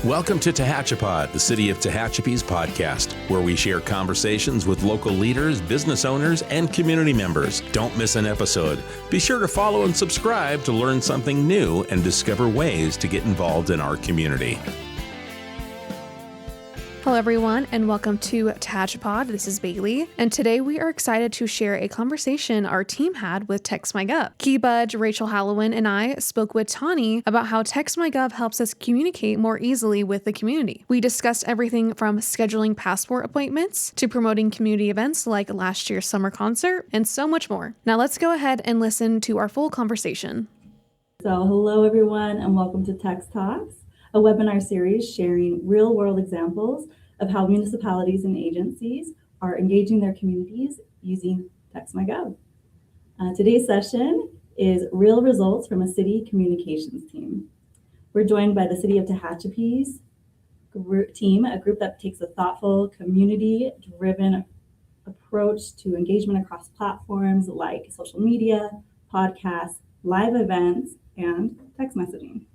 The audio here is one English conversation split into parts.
Welcome to Tehachapi, the City of Tehachapi's podcast, where we share conversations with local leaders, business owners, and community members. Don't miss an episode. Be sure to follow and subscribe to learn something new and discover ways to get involved in our community. Hello, everyone, and welcome to Tehachapi. This is Bailey, and today we are excited to share a conversation our team had with TextMyGov. Keybudge, Rachel Hallowen, and I spoke with Tawny about how TextMyGov helps us communicate more easily with the community. We discussed everything from scheduling passport appointments to promoting community events like last year's summer concert, and so much more. Now let's go ahead and listen to our full conversation. So hello, everyone, and welcome to Text Talks, a webinar series sharing real-world examples of how municipalities and agencies are engaging their communities using TextMyGov. Today's session is real results from a city communications team. We're joined by the City of Tehachapi's team, a group that takes a thoughtful, community-driven approach to engagement across platforms like social media, podcasts, live events, and text messaging.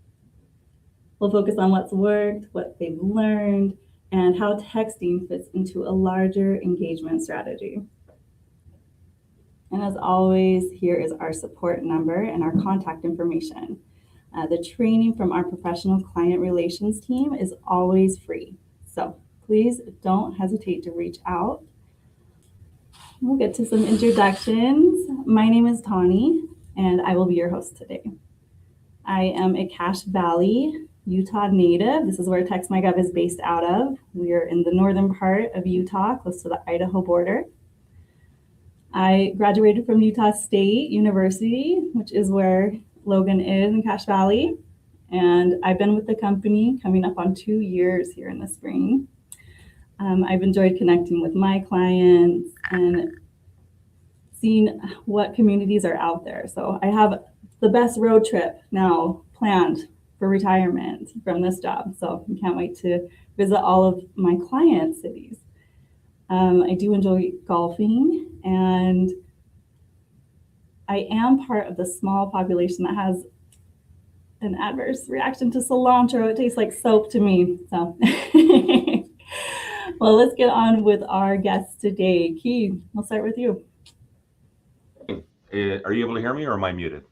We'll focus on what's worked, what they've learned, and how texting fits into a larger engagement strategy. And as always, here is our support number and our contact information. The training from our professional client relations team is always free. So please don't hesitate to reach out. We'll get to some introductions. My name is Tawny, and I will be your host today. I am a Cache Valley, Utah native. This is where TextMyGov is based out of. We are in the northern part of Utah, close to the Idaho border. I graduated from Utah State University, which is where Logan is in Cache Valley. And I've been with the company coming up on 2 years here in the spring. I've enjoyed connecting with my clients and seeing what communities are out there. So I have the best road trip now planned for retirement from this job. So I can't wait to visit all of my client cities. I do enjoy golfing, and I am part of the small population that has an adverse reaction to cilantro. It tastes like soap to me. So, well, let's get on with our guests today. Key, we'll start with you. Are you able to hear me, or am I muted?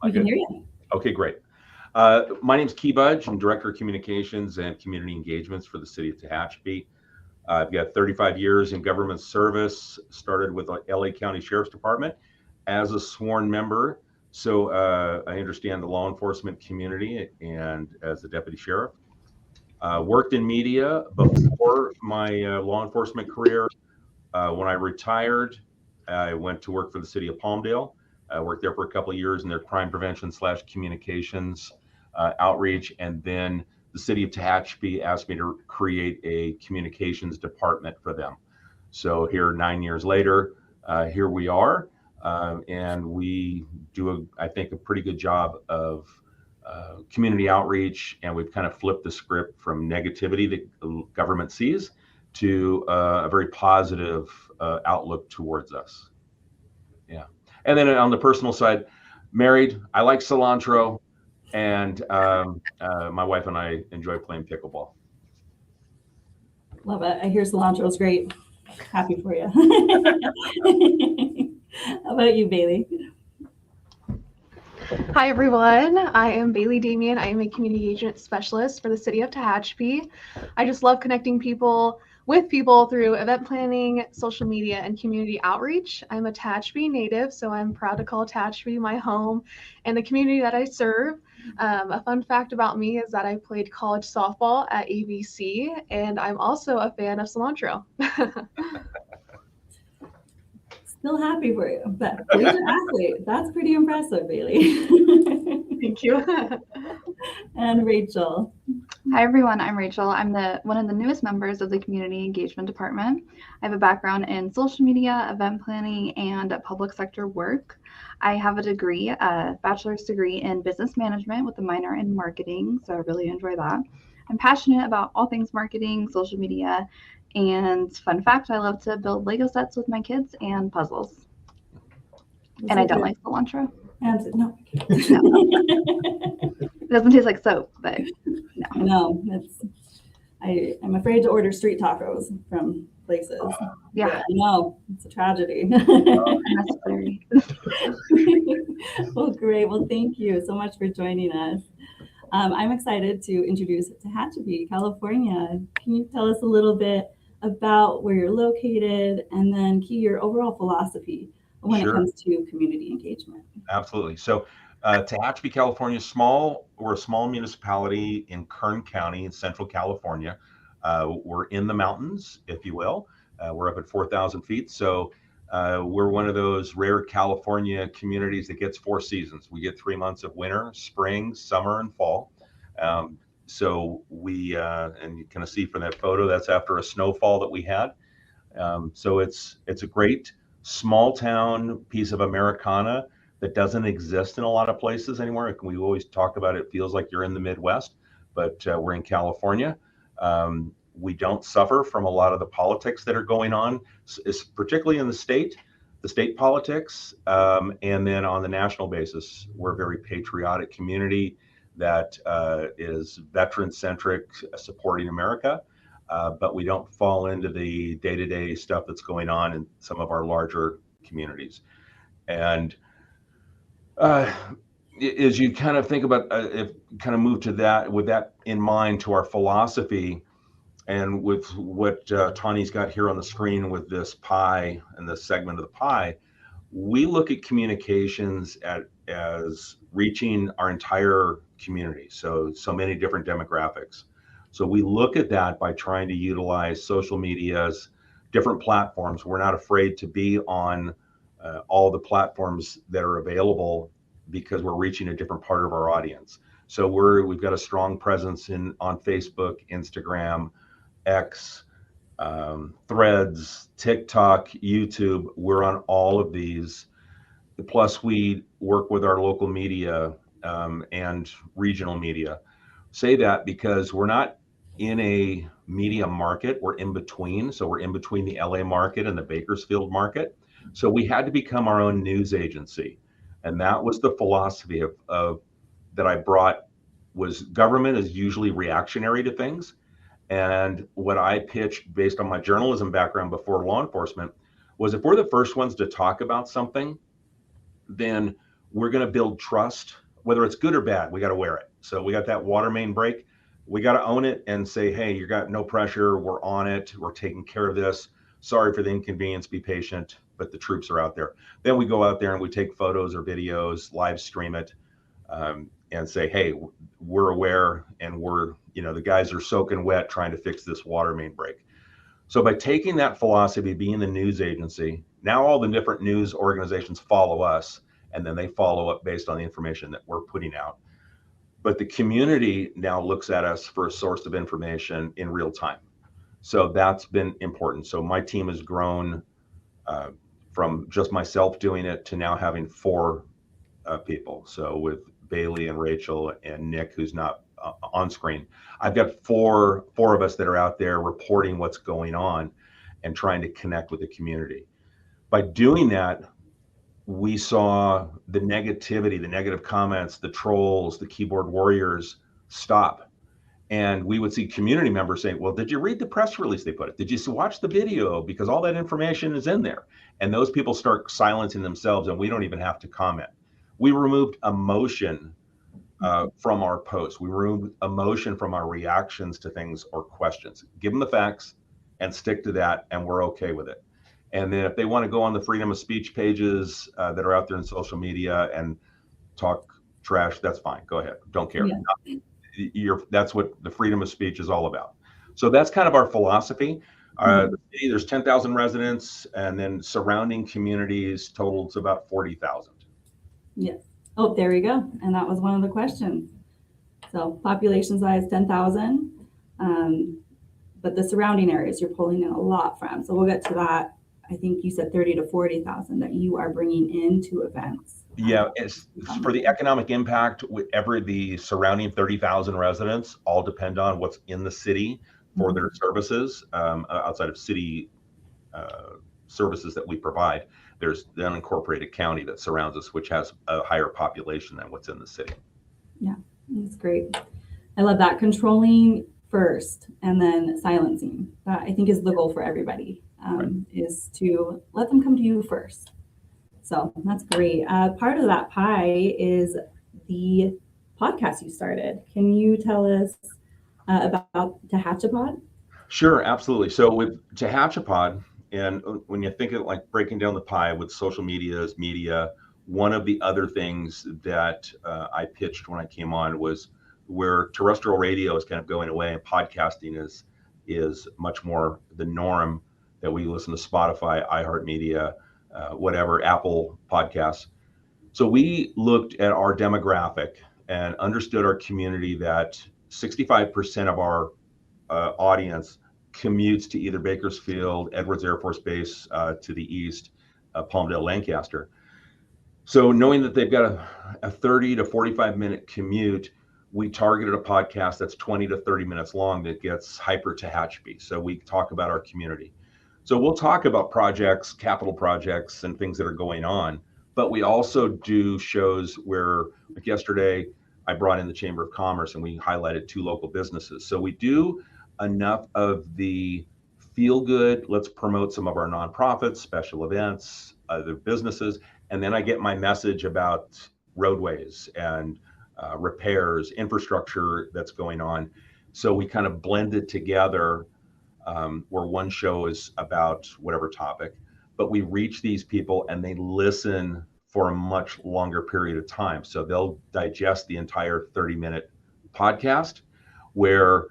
I can hear you. Okay, great. My name is Keybudge. I'm Director of Communications and Community Engagements for the City of Tehachapi. I've got 35 years in government service, started with the LA County Sheriff's Department as a sworn member. So I understand the law enforcement community and as a deputy sheriff. Worked in media before my law enforcement career. When I retired, I went to work for the City of Palmdale. I worked there for a couple of years in their crime prevention / communications outreach, and then the City of Tehachapi asked me to create a communications department for them. So here 9 years later, here we are, and we do, I think, a pretty good job of community outreach, and we've kind of flipped the script from negativity that the government sees to a very positive outlook towards us. Yeah. And then on the personal side, married, I like cilantro, and my wife and I enjoy playing pickleball. Love it. I hear cilantro is great. Happy for you. How about you, Bailey? Hi, everyone. I am Bailey Damian. I am a community engagement specialist for the City of Tehachapi. I just love connecting with people through event planning, social media, and community outreach. I'm a Tehachapi native, so I'm proud to call Tehachapi my home and the community that I serve. A fun fact about me is that I played college softball at ABC, and I'm also a fan of cilantro. Still happy for you, but collegiate athlete. That's pretty impressive, Bailey. Thank you. And Rachel. Hi everyone, I'm Rachel. I'm one of the newest members of the Community Engagement Department. I have a background in social media, event planning, and public sector work. I have a bachelor's degree in business management with a minor in marketing, so I really enjoy that. I'm passionate about all things marketing, social media, and fun fact, I love to build Lego sets with my kids and puzzles. And I don't like cilantro. No. It doesn't taste like soap, but no. I know, I'm afraid to order street tacos from places. Yeah. But I know, it's a tragedy. Unnecessary. Well, great. Well, thank you so much for joining us. I'm excited to introduce Tehachapi, California. Can you tell us a little bit about where you're located and then your overall philosophy when it Sure. comes to community engagement? Absolutely. So, Tehachapi, California is we're a small municipality in Kern County in Central California. We're in the mountains, if you will. We're up at 4,000 feet. So, we're one of those rare California communities that gets 4 seasons. We get 3 months of winter, spring, summer, and fall. So we, and you kind of see from that photo, that's after a snowfall that we had. So it's a great small town piece of Americana that doesn't exist in a lot of places anymore. We always talk about it feels like you're in the Midwest, but we're in California. We don't suffer from a lot of the politics that are going on, particularly in the state politics. And then on the national basis, we're a very patriotic community that is veteran-centric, supporting America. But we don't fall into the day-to-day stuff that's going on in some of our larger communities. And as you kind of think about, if kind of move to that, with that in mind, to our philosophy, and with what Tawny's got here on the screen with this pie and this segment of the pie, we look at communications as reaching our entire community. So many different demographics. So we look at that by trying to utilize social medias, different platforms. We're not afraid to be on all the platforms that are available because we're reaching a different part of our audience. So we've got a strong presence on Facebook, Instagram, X, Threads, TikTok, YouTube. We're on all of these. Plus, we work with our local media and regional media. Say that because we're not in a media market, we're in between. So we're in between the LA market and the Bakersfield market. So we had to become our own news agency. And that was the philosophy of that I brought. Was government is usually reactionary to things. And what I pitched based on my journalism background before law enforcement was, if we're the first ones to talk about something, then we're going to build trust, whether it's good or bad. We got to wear it. So we got that water main break. We got to own it and say, hey, you got no pressure. We're on it. We're taking care of this. Sorry for the inconvenience. Be patient, but the troops are out there. Then we go out there and we take photos or videos, live stream it, and say, hey, we're aware, and the guys are soaking wet trying to fix this water main break. So by taking that philosophy, being the news agency, now all the different news organizations follow us, and then they follow up based on the information that we're putting out. But the community now looks at us for a source of information in real time. So that's been important. So my team has grown from just myself doing it to now having 4 people. So with Bailey and Rachel and Nick, who's not on screen, I've got four of us that are out there reporting what's going on and trying to connect with the community. By doing that, we saw the negativity, the negative comments, the trolls, the keyboard warriors stop. And we would see community members saying, well, did you read the press release they put it? Did you watch the video? Because all that information is in there. And those people start silencing themselves, and we don't even have to comment. We removed emotion from our posts. We removed emotion from our reactions to things or questions. Give them the facts and stick to that, and we're okay with it. And then if they want to go on the freedom of speech pages that are out there in social media and talk trash, that's fine. Go ahead. Don't care. Yeah. That's what the freedom of speech is all about. So that's kind of our philosophy. The city, there's 10,000 residents, and then surrounding communities totals about 40,000. Yes. Oh, there we go. And that was one of the questions. So population size 10,000, but the surrounding areas you're pulling in a lot from. So we'll get to that. I think you said 30 to 40,000 that you are bringing into events. Yeah, it's for the economic impact. The surrounding 30,000 residents all depend on what's in the city for their services. Outside of city services that we provide, there's the unincorporated county that surrounds us, which has a higher population than what's in the city. Yeah, that's great. I love that. Controlling first and then silencing. That I think is the goal for everybody, Right. is to let them come to you first. So that's great. Part of that pie is the podcast you started. Can you tell us about Tehachapod? Sure, absolutely. So with Tehachapod, and when you think of like breaking down the pie with social media, one of the other things that I pitched when I came on was where terrestrial radio is kind of going away and podcasting is much more the norm, that we listen to Spotify, iHeartMedia, whatever, Apple Podcasts. So we looked at our demographic and understood our community, that 65% of our audience commutes to either Bakersfield, Edwards Air Force Base, to the east, Palmdale, Lancaster. So knowing that they've got a 30 to 45-minute commute, we targeted a podcast that's 20 to 30 minutes long that gets hyper Tehachapi. So we talk about our community. So we'll talk about projects, capital projects, and things that are going on. But we also do shows where, like yesterday, I brought in the Chamber of Commerce and we highlighted 2 local businesses. So we do enough of the feel good, let's promote some of our nonprofits, special events, other businesses. And then I get my message about roadways and repairs, infrastructure that's going on. So we kind of blended together, where one show is about whatever topic, but we reach these people and they listen for a much longer period of time. So they'll digest the entire 30-minute podcast, where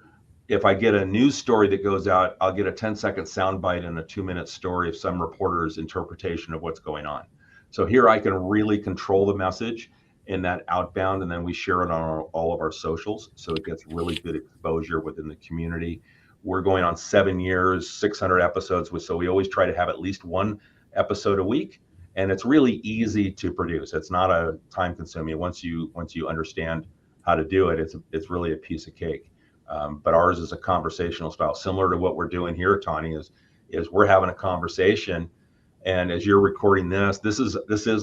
if I get a news story that goes out, I'll get a 10-second soundbite and a 2-minute story of some reporter's interpretation of what's going on. So here I can really control the message in that outbound, and then we share it on all of our socials. So it gets really good exposure within the community. We're going on 7 years, 600 episodes. So we always try to have at least 1 episode a week. And it's really easy to produce. It's not a time consuming. Once you understand how to do it, it's really a piece of cake. But ours is a conversational style, similar to what we're doing here, Tani, is we're having a conversation. And as you're recording this is a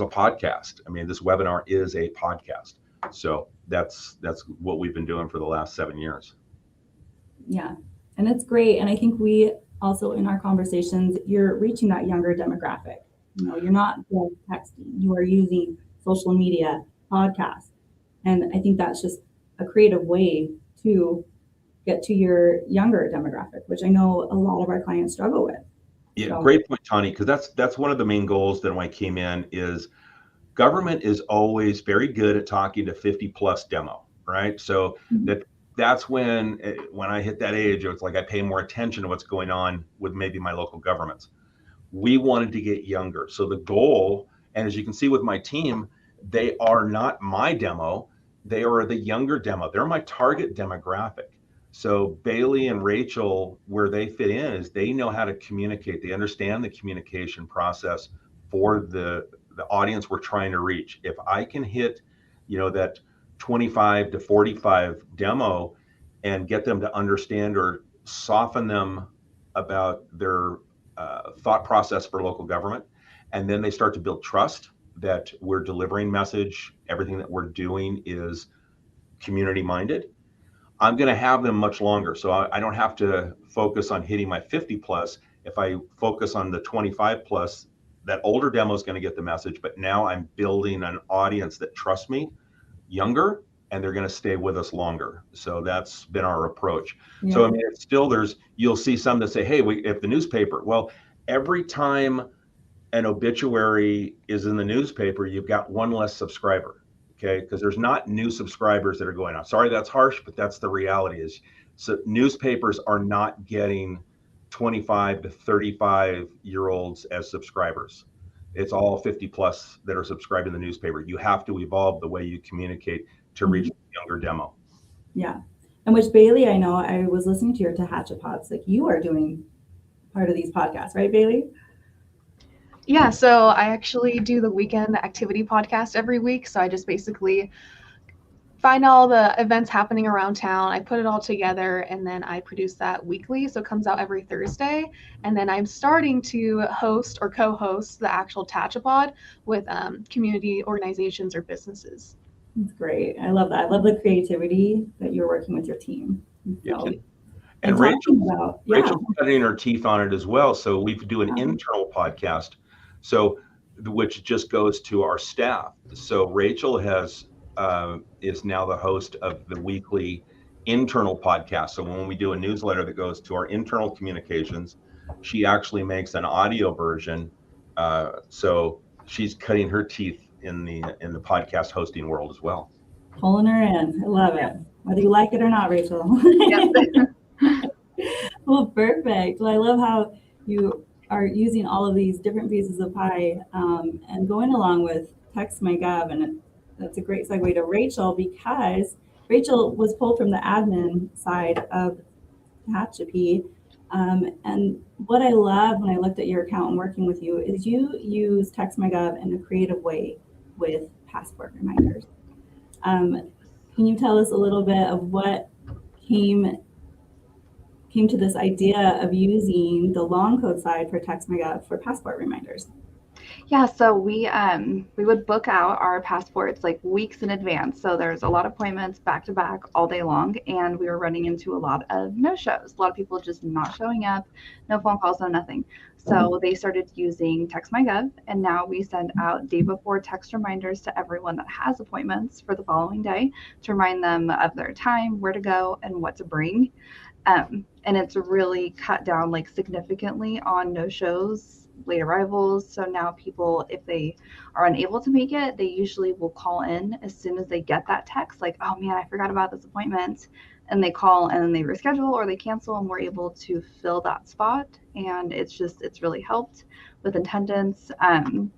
podcast. I mean, this webinar is a podcast. So that's what we've been doing for the last 7 years. Yeah, and it's great. And I think we also, in our conversations, you're reaching that younger demographic. You know, you're not just texting, you are using social media, podcasts. And I think that's just a creative way to get to your younger demographic, which I know a lot of our clients struggle with. Yeah, So, great point, Tani, because that's one of the main goals that when I came in is government is always very good at talking to 50 plus demo, right? So that's when I hit that age, it's like I pay more attention to what's going on with maybe my local governments. We wanted to get younger. So the goal, and as you can see with my team, they are not my demo, they are the younger demo. They're my target demographic. So Bailey and Rachel, where they fit in is they know how to communicate. They understand the communication process for the audience we're trying to reach. If I can hit, that 25 to 45 demo and get them to understand or soften them about their thought process for local government, and then they start to build trust that we're delivering message, everything that we're doing is community minded, I'm going to have them much longer. So I don't have to focus on hitting my 50 plus. If I focus on the 25 plus, that older demo is going to get the message, but now I'm building an audience that trusts me younger, and they're going to stay with us longer. So that's been our approach. yeah. So I mean, it's still, you'll see some that say, hey, if the newspaper, well, every time an obituary is in the newspaper, you've got one less subscriber, okay? Because there's not new subscribers that are going on. Sorry, that's harsh, but that's the reality is. So newspapers are not getting 25 to 35-year-olds as subscribers. It's all 50 plus that are subscribing to the newspaper. You have to evolve the way you communicate to reach the younger demo. Yeah. And which, Bailey, I know I was listening to your Tehachapods, like you are doing part of these podcasts, right, Bailey? Yeah, so I actually do the weekend activity podcast every week. So I just basically find all the events happening around town. I put it all together and then I produce that weekly. So it comes out every Thursday. And then I'm starting to host or co-host the actual Tehachapod with community organizations or businesses. It's great. I love that. I love the creativity that you're working with your team. Yeah. So, And talking about, Rachel's cutting her teeth on it as well. So we do an internal podcast, so which just goes to our staff. So Rachel is now the host of the weekly internal podcast. So when we do a newsletter that goes to our internal communications, she actually makes an audio version. So she's cutting her teeth in the podcast hosting world as well. Pulling her in. I love it. Whether you like it or not, Rachel. Well, perfect. Well, I love how you are using all of these different pieces of pie and going along with TextMyGov. And that's a great segue to Rachel, because Rachel was pulled from the admin side of Tehachapi. And what I love when I looked at your account and working with you is you use TextMyGov in a creative way with passport reminders. Can you tell us a little bit of what came to this idea of using the long code side for TextMyGov for passport reminders? Yeah, so we would book out our passports like weeks in advance. So there's a lot of appointments back to back all day long, and we were running into a lot of no-shows. A lot of people just not showing up, no phone calls, no nothing. So they started using TextMyGov, and now we send out day before text reminders to everyone that has appointments for the following day to remind them of their time, where to go, and what to bring. And it's really cut down like significantly on no-shows, late arrivals. So now people, if they are unable to make it, they usually will call in as soon as they get that text, like, oh man, I forgot about this appointment. And they call and then they reschedule or they cancel, and we're able to fill that spot. And it's really helped with attendance. And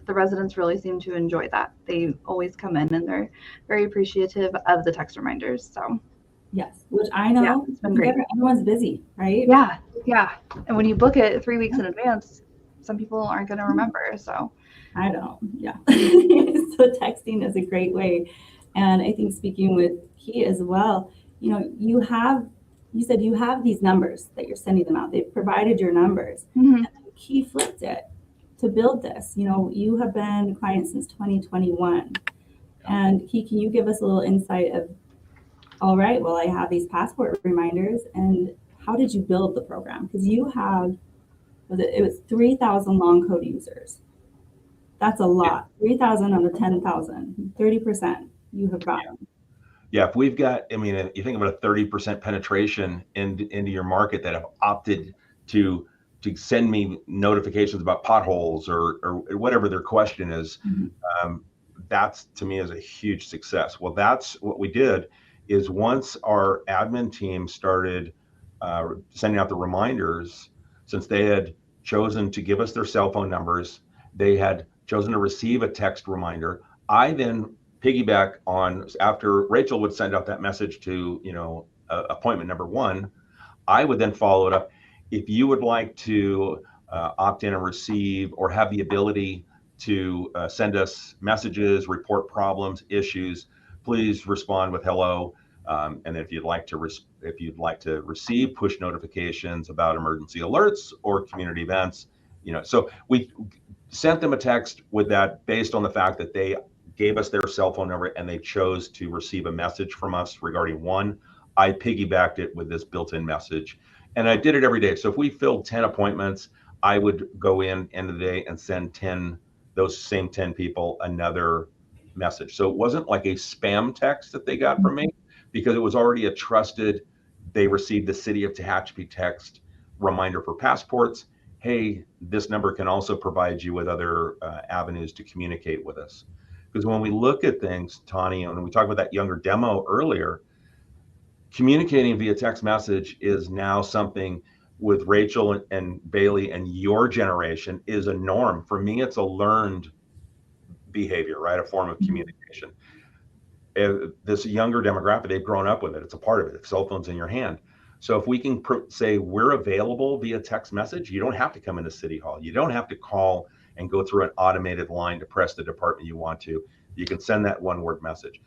the residents really seem to enjoy that. They always come in and they're very appreciative of the text reminders. So yes, which I know it's been great. Everyone's busy, right? Yeah. And when you book it 3 weeks in advance, some people aren't going to remember. So I don't. Yeah. So texting is a great way. And I think speaking with Key as well, you said you have these numbers that you're sending them out. They've provided your numbers. Mm-hmm. And Key flipped it to build this. You have been a client since 2021. And Key, can you give us a little insight of, all right, well, I have these passport reminders, and how did you build the program? Because you have, it was 3,000 long code users. That's a lot. 3,000 on the 10,000, 30% you have gotten. Yeah, if we've got, if you think about a 30% penetration into your market that have opted to send me notifications about potholes or whatever their question is, that's, to me, is a huge success. Well, that's what we did. Is once our admin team started sending out the reminders, since they had chosen to give us their cell phone numbers, they had chosen to receive a text reminder. I then piggyback on, after Rachel would send out that message to, appointment number 1, I would then follow it up. If you would like to opt in and receive or have the ability to send us messages, report problems, issues, please respond with hello. And then if you'd like to receive push notifications about emergency alerts or community events, so we sent them a text with that based on the fact that they gave us their cell phone number and they chose to receive a message from us regarding one. I piggybacked it with this built-in message, and I did it every day. So if we filled 10 appointments, I would go in end of the day and send those same 10 people another message. So it wasn't like a spam text that they got from me, because it was already a trusted, they received the City of Tehachapi text reminder for passports. Hey, this number can also provide you with other avenues to communicate with us. Because when we look at things, Tani, and we talked about that younger demo earlier, communicating via text message is now something with Rachel and Bailey and your generation is a norm. For me, it's a learned behavior, right? A form of communication. This younger demographic, they've grown up with it. It's a part of it. The cell phone's in your hand. So if we can say we're available via text message, you don't have to come into City Hall. You don't have to call and go through an automated line to press the department you want to. You can send that one-word message.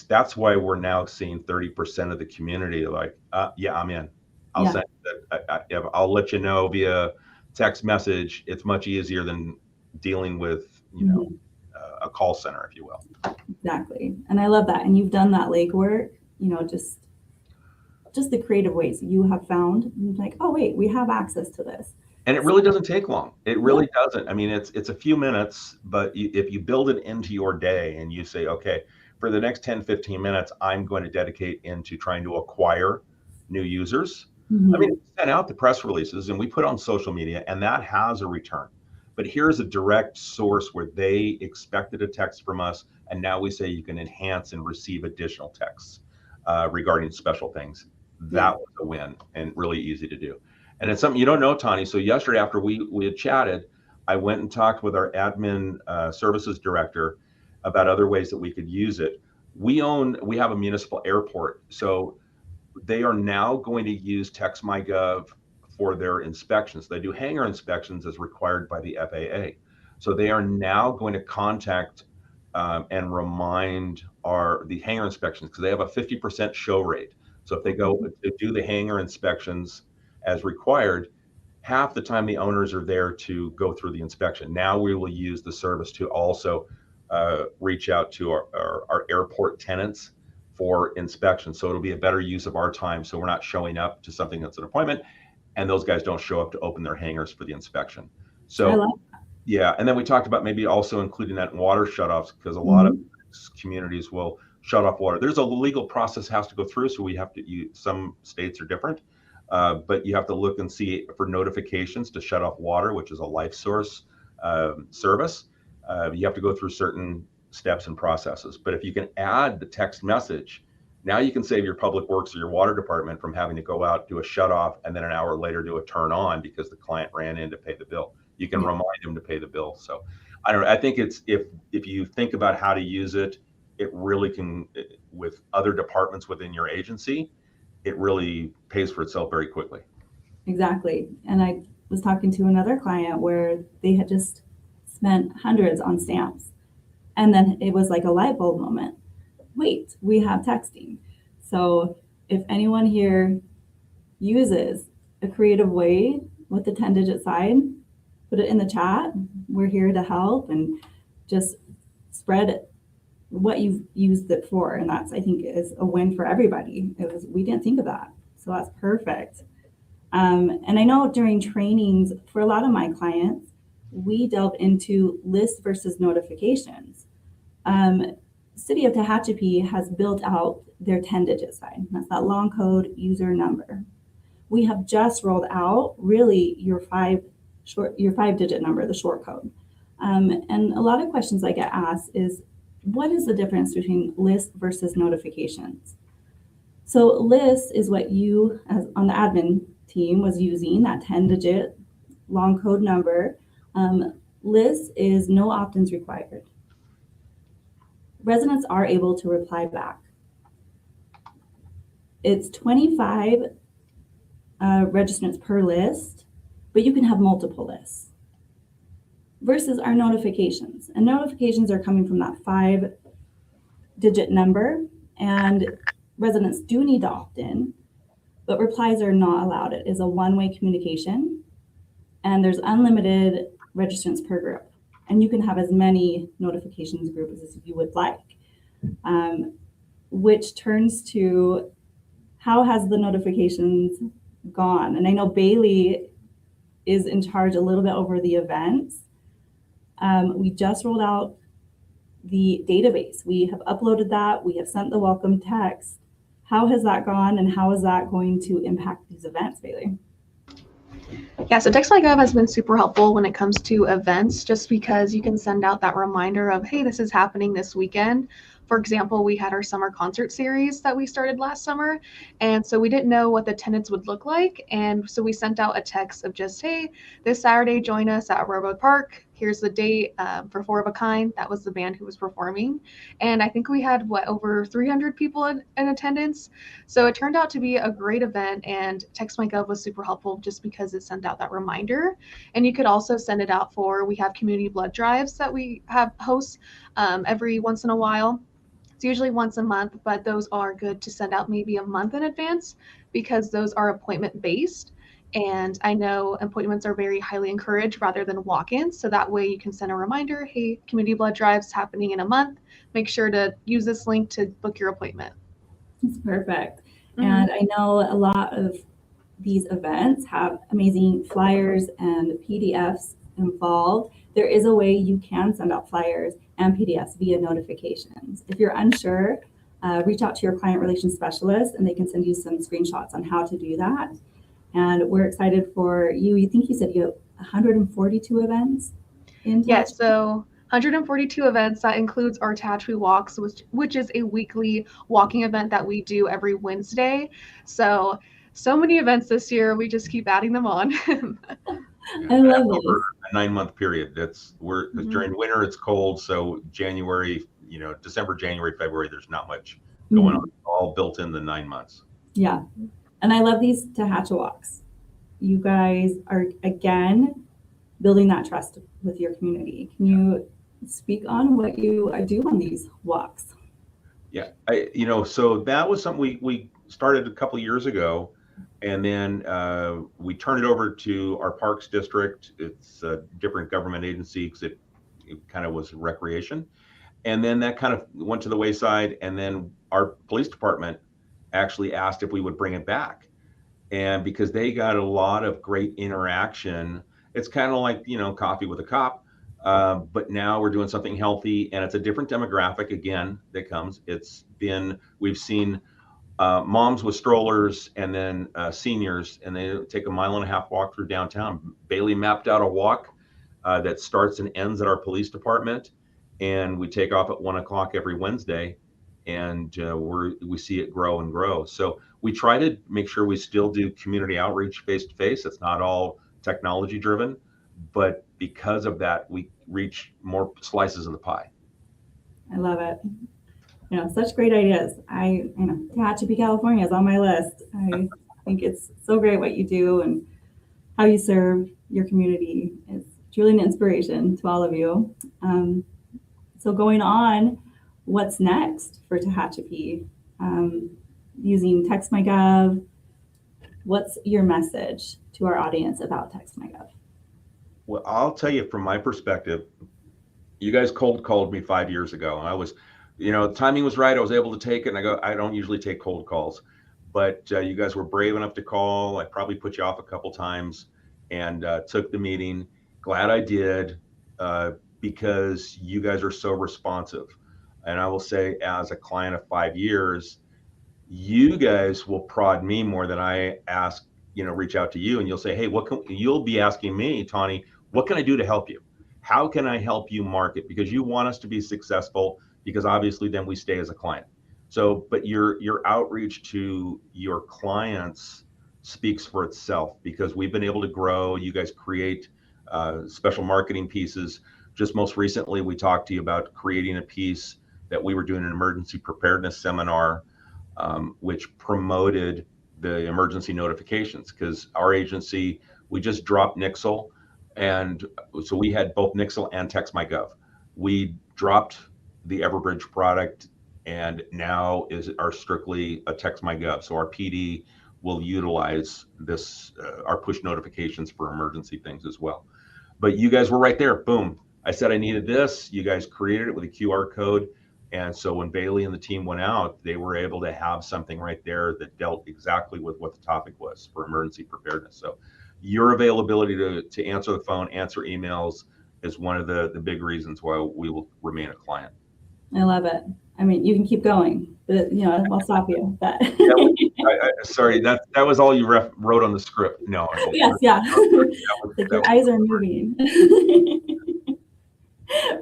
That's why we're now seeing 30% of the community like, yeah, I'm in. I'll send that. I'll let you know via text message. It's much easier than dealing with, a call center, if you will. Exactly. And I love that. And you've done that legwork, just the creative ways you have found, like, oh, wait, we have access to this. And it really doesn't take long. It really doesn't. I mean, it's a few minutes, but if you build it into your day and you say, okay, for the next 10, 15 minutes, I'm going to dedicate into trying to acquire new users. I mean, we send out the press releases and we put on social media, and that has a return. But here's a direct source where they expected a text from us, and now we say you can enhance and receive additional texts regarding special things. That was a win and really easy to do. And it's something you don't know, Tani. So yesterday after we had chatted, I went and talked with our admin services director about other ways that we could use it. We have a municipal airport, so they are now going to use TextMyGov for their inspections. They do hangar inspections as required by the FAA. So they are now going to contact and remind the hangar inspections, because they have a 50% show rate. So if they go to do the hangar inspections as required, half the time the owners are there to go through the inspection. Now we will use the service to also reach out to our airport tenants for inspection. So it'll be a better use of our time. So we're not showing up to something that's an appointment and those guys don't show up to open their hangars for the inspection. So yeah. And then we talked about maybe also including that in water shutoffs, because a lot of communities will shut off water. There's a legal process has to go through. So we have to, some states are different, but you have to look and see for notifications to shut off water, which is a life source service. You have to go through certain steps and processes. But if you can add the text message, now you can save your public works or your water department from having to go out, do a shut off, and then an hour later do a turn on because the client ran in to pay the bill. You can remind them to pay the bill. So I don't know. I think it's if you think about how to use it, it really can, with other departments within your agency, it really pays for itself very quickly. Exactly. And I was talking to another client where they had just spent hundreds on stamps. And then it was like a light bulb moment. Wait, we have texting. So if anyone here uses a creative way with the 10-digit sign, put it in the chat. We're here to help and just spread what you've used it for. And that's, I think, is a win for everybody. We didn't think of that. So that's perfect. And I know during trainings for a lot of my clients, we delve into lists versus notifications. City of Tehachapi has built out their 10-digit sign. That's that long code user number. We have just rolled out really your 5-digit number, the short code. And a lot of questions I get asked is, what is the difference between list versus notifications? So list is what you, as on the admin team, was using, that 10-digit long code number. List is no opt-ins required. Residents are able to reply back. It's 25 registrants per list, but you can have multiple lists. Versus our notifications. And notifications are coming from that 5-digit number, and residents do need to opt in, but replies are not allowed. It is a one-way communication, and there's unlimited registrants per group. And you can have as many notifications groups as you would like, which turns to how has the notifications gone? And I know Bailey is in charge a little bit over the events. We just rolled out the database. We have uploaded that. We have sent the welcome text. How has that gone, and how is that going to impact these events, Bailey? Yeah, so TextMyGov has been super helpful when it comes to events, just because you can send out that reminder of, hey, this is happening this weekend. For example, we had our summer concert series that we started last summer, and so we didn't know what the attendance would look like, and so we sent out a text of just, hey, this Saturday, join us at Railroad Park. Here's the date for Four of a Kind. That was the band who was performing, and I think we had, over 300 people in attendance, so it turned out to be a great event, and TextMyGov was super helpful just because it sent out that reminder. And you could also send it out we have community blood drives that we have hosts every once in a while. It's usually once a month, but those are good to send out maybe a month in advance because those are appointment based. And I know appointments are very highly encouraged rather than walk-ins. So that way you can send a reminder, hey, community blood drive's happening in a month. Make sure to use this link to book your appointment. That's perfect. And I know a lot of these events have amazing flyers and PDFs involved. There is a way you can send out flyers and PDFs via notifications. If you're unsure, reach out to your client relations specialist and they can send you some screenshots on how to do that. And we're excited for you. You think you said you have 142 events in Tehachapi? Yes, so 142 events. That includes our Tehachapi Walks, which is a weekly walking event that we do every Wednesday. So many events this year. We just keep adding them on. I love this. Over a 9-month period. During winter it's cold, so January, December, January, February, there's not much going on. All built in the 9 months. Yeah. And I love these Tehachapi Walks. You guys are, again, building that trust with your community. Can you speak on what you do on these walks? Yeah, so that was something we started a couple of years ago, and then we turned it over to our Parks District. It's a different government agency because it kind of was recreation. And then that kind of went to the wayside, and then our police department actually asked if we would bring it back. And because they got a lot of great interaction, it's kind of like, coffee with a cop. But now we're doing something healthy, and it's a different demographic again that comes. We've seen moms with strollers and then seniors, and they take a 1.5 mile walk through downtown. Bailey mapped out a walk that starts and ends at our police department, and we take off at 1 o'clock every Wednesday, and we see it grow and grow. So we try to make sure we still do community outreach face to face. It's not all technology driven, but because of that, we reach more slices of the pie. I love it. Such great ideas. Tehachapi, California is on my list. I think it's so great what you do and how you serve your community. It's truly an inspiration to all of you. So going on, what's next for Tehachapi? Using TextMyGov, what's your message to our audience about TextMyGov? Well, I'll tell you from my perspective, you guys cold called me 5 years ago, and I was, the timing was right. I was able to take it, and I don't usually take cold calls, but you guys were brave enough to call. I probably put you off a couple times and took the meeting. Glad I did, because you guys are so responsive. And I will say, as a client of 5 years, you guys will prod me more than I ask, reach out to you, and you'll say, hey, you'll be asking me, Tawny, what can I do to help you? How can I help you market? Because you want us to be successful, because obviously then we stay as a client. So, but your outreach to your clients speaks for itself, because we've been able to grow. You guys create special marketing pieces. Just most recently, we talked to you about creating a piece that we were doing an emergency preparedness seminar, which promoted the emergency notifications, because our agency, we just dropped Nixle. And so we had both Nixle and TextMyGov. We dropped the Everbridge product, and now are strictly a TextMyGov. So our PD will utilize this, our push notifications for emergency things as well. But you guys were right there. Boom. I said I needed this. You guys created it with a QR code. And so when Bailey and the team went out, they were able to have something right there that dealt exactly with what the topic was for emergency preparedness. So your availability to answer the phone, answer emails is one of the big reasons why we will remain a client. I love it. I mean, you can keep going, but I'll stop you. But sorry, that was all you wrote on the script. No. Yes, yeah. Your eyes are moving.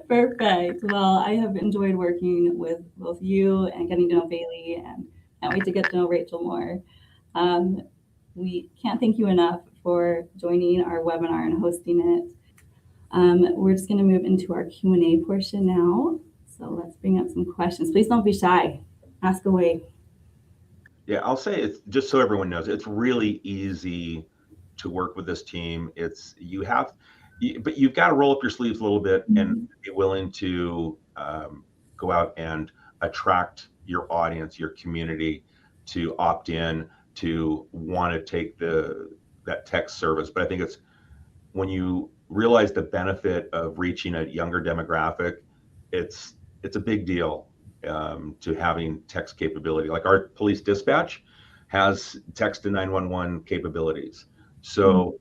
Perfect. Well, I have enjoyed working with both you and getting to know Bailey, and can't wait to get to know Rachel more. We can't thank you enough for joining our webinar and hosting it. We're just going to move into our Q&A portion now. So let's bring up some questions. Please don't be shy. Ask away. Yeah, I'll say, it's just so everyone knows, it's really easy to work with this team. But you've got to roll up your sleeves a little bit and be willing to go out and attract your audience, your community, to opt in, to want to take the that text service. But I think it's when you realize the benefit of reaching a younger demographic, it's a big deal to having text capability. Like our police dispatch has text to 911 capabilities. So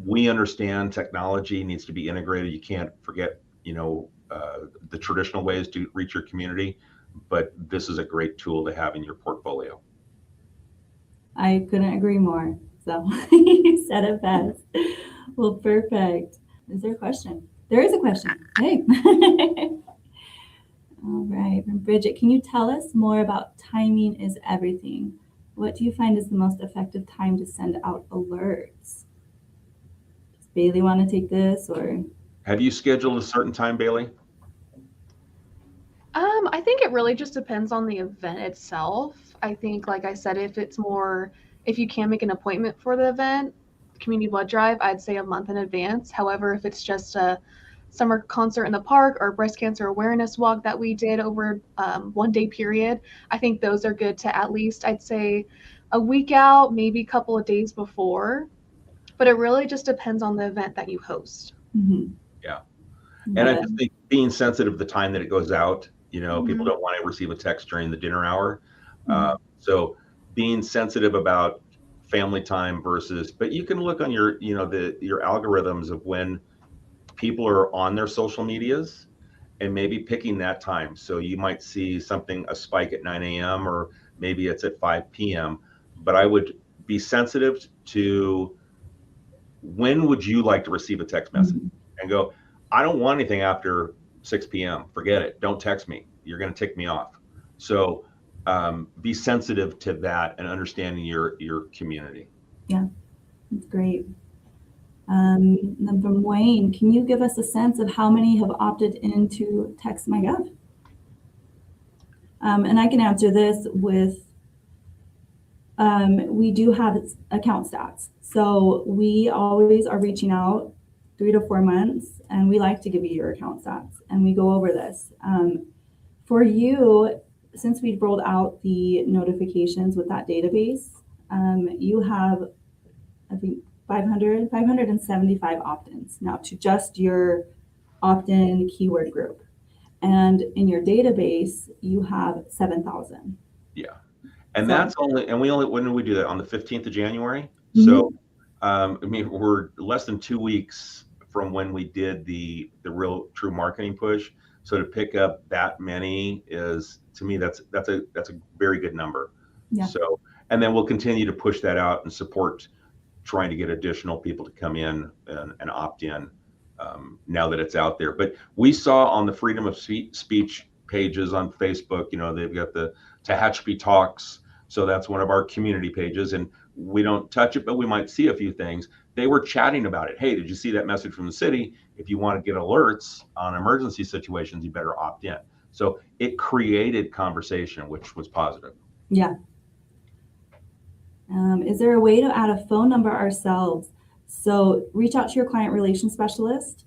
we understand technology needs to be integrated. You can't forget, the traditional ways to reach your community, but this is a great tool to have in your portfolio. I couldn't agree more. So you said it best. Well, perfect. Is there a question? There is a question. Hey. All right. From Bridget, can you tell us more about timing is everything? What do you find is the most effective time to send out alerts? Does Bailey want to take this, or? Have you scheduled a certain time, Bailey? I think it really just depends on the event itself. I think, like I said, if you can make an appointment for the event, community blood drive, I'd say a month in advance. However, if it's just a summer concert in the park or breast cancer awareness walk that we did over 1 day period, I think those are good to at least, I'd say, a week out, maybe a couple of days before. But it really just depends on the event that you host. Mm-hmm. Yeah. And I just think being sensitive to the time that it goes out, people don't want to receive a text during the dinner hour. So being sensitive about family time but you can look on your algorithms of when people are on their social medias and maybe picking that time. So you might see a spike at 9 a.m. or maybe it's at 5 p.m. But I would be sensitive to when would you like to receive a text message and go, I don't want anything after 6 p.m. Forget it. Don't text me. You're going to tick me off. So be sensitive to that and understanding your community. Yeah, that's great. Then from Wayne, can you give us a sense of how many have opted into TextMyGov? And I can answer this with, we do have account stats. So we always are reaching out 3 to 4 months, and we like to give you your account stats, and we go over this. For you, since we've rolled out the notifications with that database, you have, I think, 575 opt-ins now to just your opt-in keyword group. And in your database, you have 7,000. Yeah. And when did we do that? On the 15th of January? So, we're less than 2 weeks from when we did the real true marketing push. So to pick up that many is, to me, that's a very good number. Yeah. So, and then we'll continue to push that out and support trying to get additional people to come in and opt in now that it's out there. But we saw on the freedom of speech pages on Facebook, they've got the Tehachapi Talks. So that's one of our community pages, and we don't touch it, but we might see a few things. They were chatting about it. Hey, did you see that message from the city? If you want to get alerts on emergency situations, you better opt in. So it created conversation, which was positive. Yeah. Is there a way to add a phone number ourselves? So reach out to your client relations specialist,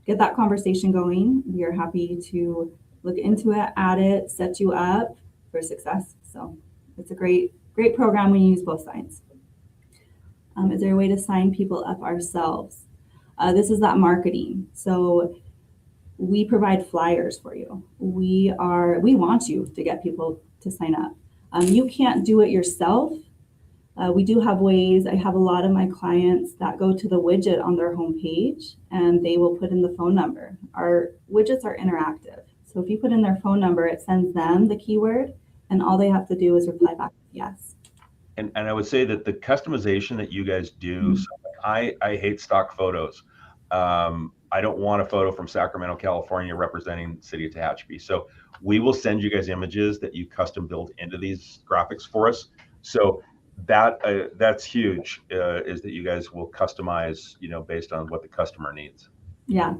get that conversation going. We are happy to look into it, add it, set you up for success. So it's a great program when you use both sides. Is there a way to sign people up ourselves? This is that marketing. So we provide flyers for you. We want you to get people to sign up. You can't do it yourself. We do have ways. I have a lot of my clients that go to the widget on their homepage and they will put in the phone number. Our widgets are interactive. So if you put in their phone number, it sends them the keyword and all they have to do is reply back with yes. And I would say that the customization that you guys do, so I hate stock photos. I don't want a photo from Sacramento, California representing the city of Tehachapi. So we will send you guys images that you custom build into these graphics for us. So that's huge, is that you guys will customize, based on what the customer needs. Yeah.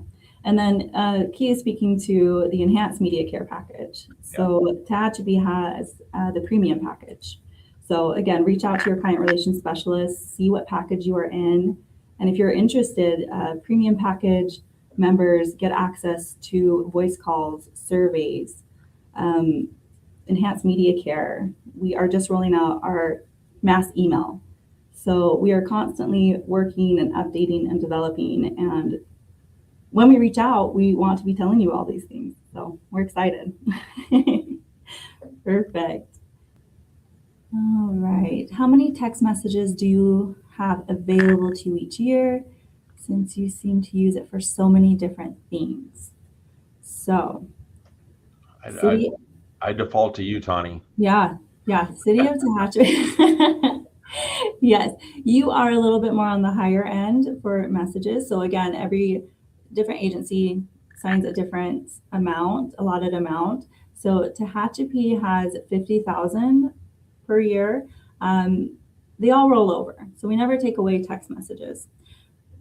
And then Key is speaking to the enhanced media care package. So Tehachapi has the premium package. So again, reach out to your client relations specialist, see what package you are in. And if you're interested, premium package members get access to voice calls, surveys, enhanced media care. We are just rolling out our mass email. So we are constantly working and updating and developing. And when we reach out, we want to be telling you all these things. So we're excited. Perfect. All right. How many text messages do you have available to you each year, since you seem to use it for so many different things? So, I default to you, Tani. Yeah, City of Tehachapi. Yes, you are a little bit more on the higher end for messages. So again, every different agency signs a different amount, allotted amount. So Tehachapi has 50,000 per year. They all roll over. So we never take away text messages.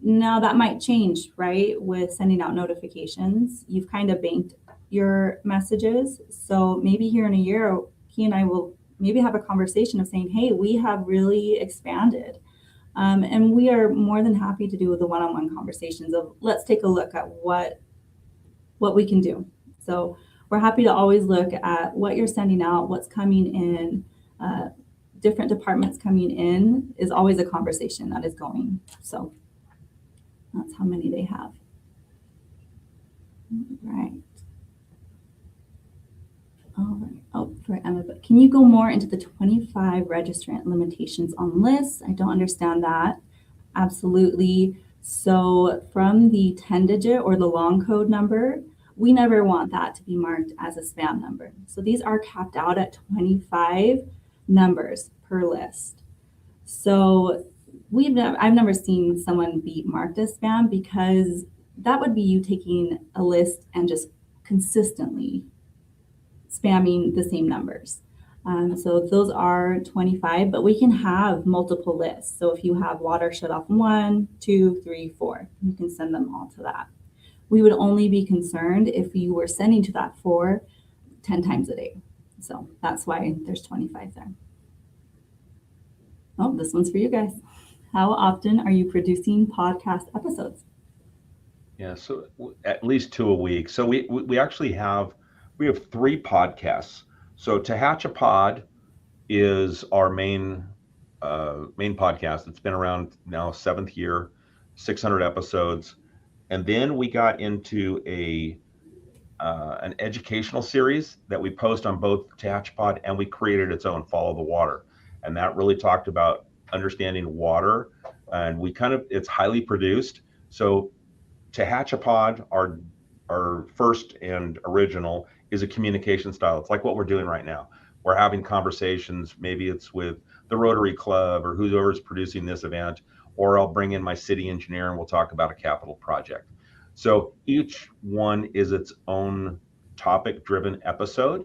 Now that might change, right? With sending out notifications, you've kind of banked your messages. So maybe here in a year, he and I will maybe have a conversation of saying, hey, we have really expanded. And we are more than happy to do the one-on-one conversations of let's take a look at what we can do. So we're happy to always look at what you're sending out, what's coming in, different departments coming in is always a conversation that is going. So that's how many they have. Right. All right. Oh, for Emma, but can you go more into the 25 registrant limitations on lists? I don't understand that. Absolutely. So from the 10-digit or the long code number, we never want that to be marked as a spam number. So these are capped out at 25 numbers per list. So I've never seen someone be marked as spam, because that would be you taking a list and just consistently spamming the same numbers. So those are 25, but we can have multiple lists. So if you have water shut off 1, 2, 3, 4, you can send them all to that. We would only be concerned if you were sending to that 10 times a day. So that's why there's 25 there. Oh, this one's for you guys. How often are you producing podcast episodes? Yeah, so at least 2 a week. So we actually have 3 podcasts. So Tehachapi is our main podcast. It's been around now 7th year, 600 episodes, and then we got into an educational series that we post on both Tehachapi, and we created its own Follow the Water, and that really talked about understanding water, and it's highly produced. So Tehachapi, our first and original, is a communication style. It's like what we're doing right now. We're having conversations. Maybe it's with the Rotary Club or whoever's producing this event, or I'll bring in my city engineer and we'll talk about a capital project. So each one is its own topic-driven episode,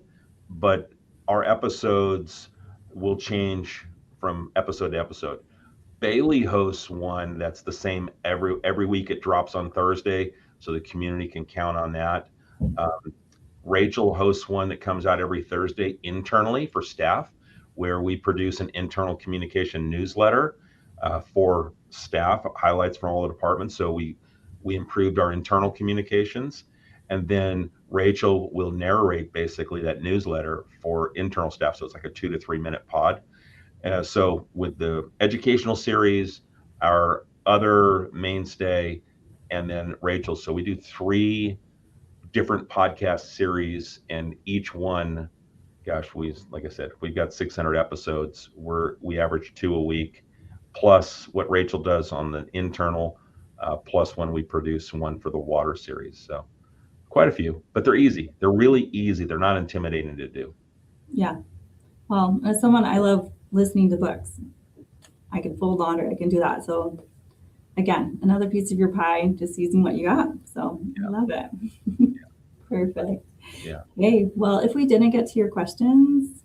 but our episodes will change from episode to episode. Bailey hosts one that's the same every week. It drops on Thursday, so the community can count on that. Rachel hosts one that comes out every Thursday internally for staff, where we produce an internal communication newsletter for staff, highlights from all the departments. So we improved our internal communications, and then Rachel will narrate basically that newsletter for internal staff. So it's like a 2 to 3 minute pod. So with the educational series, our other mainstay, and then Rachel. So we do 3 different podcast series, and each one, gosh, like I said, we've got 600 episodes. We average 2 a week, plus what Rachel does on the internal, plus when we produce one for the water series. So quite a few, but they're easy. They're really easy. They're not intimidating to do. Yeah. Well, as someone, I love listening to books. I can fold laundry, I can do that. So again, another piece of your pie, just using what you got. So I love it. Perfect. Yeah. Okay. Well, if we didn't get to your questions,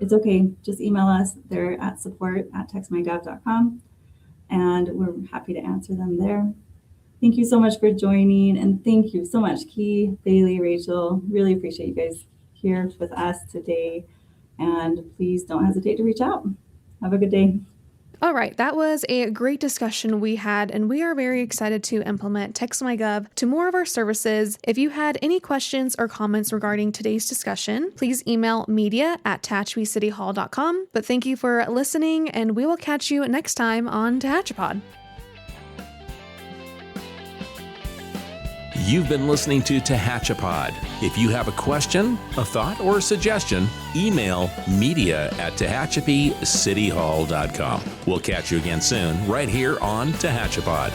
it's okay. Just email us. They're at support@textmygov.com, and we're happy to answer them there. Thank you so much for joining, and thank you so much, Key, Bailey, Rachel. Really appreciate you guys here with us today, and please don't hesitate to reach out. Have a good day. All right, that was a great discussion we had, and we are very excited to implement TextMyGov to more of our services. If you had any questions or comments regarding today's discussion, please email media@tehachapiecityhall.com. But thank you for listening, and we will catch you next time on Tehachapi. You've been listening to Tehachapi. If you have a question, a thought, or a suggestion, email media@tehachapiecityhall.com. We'll catch you again soon, right here on Tehachapi.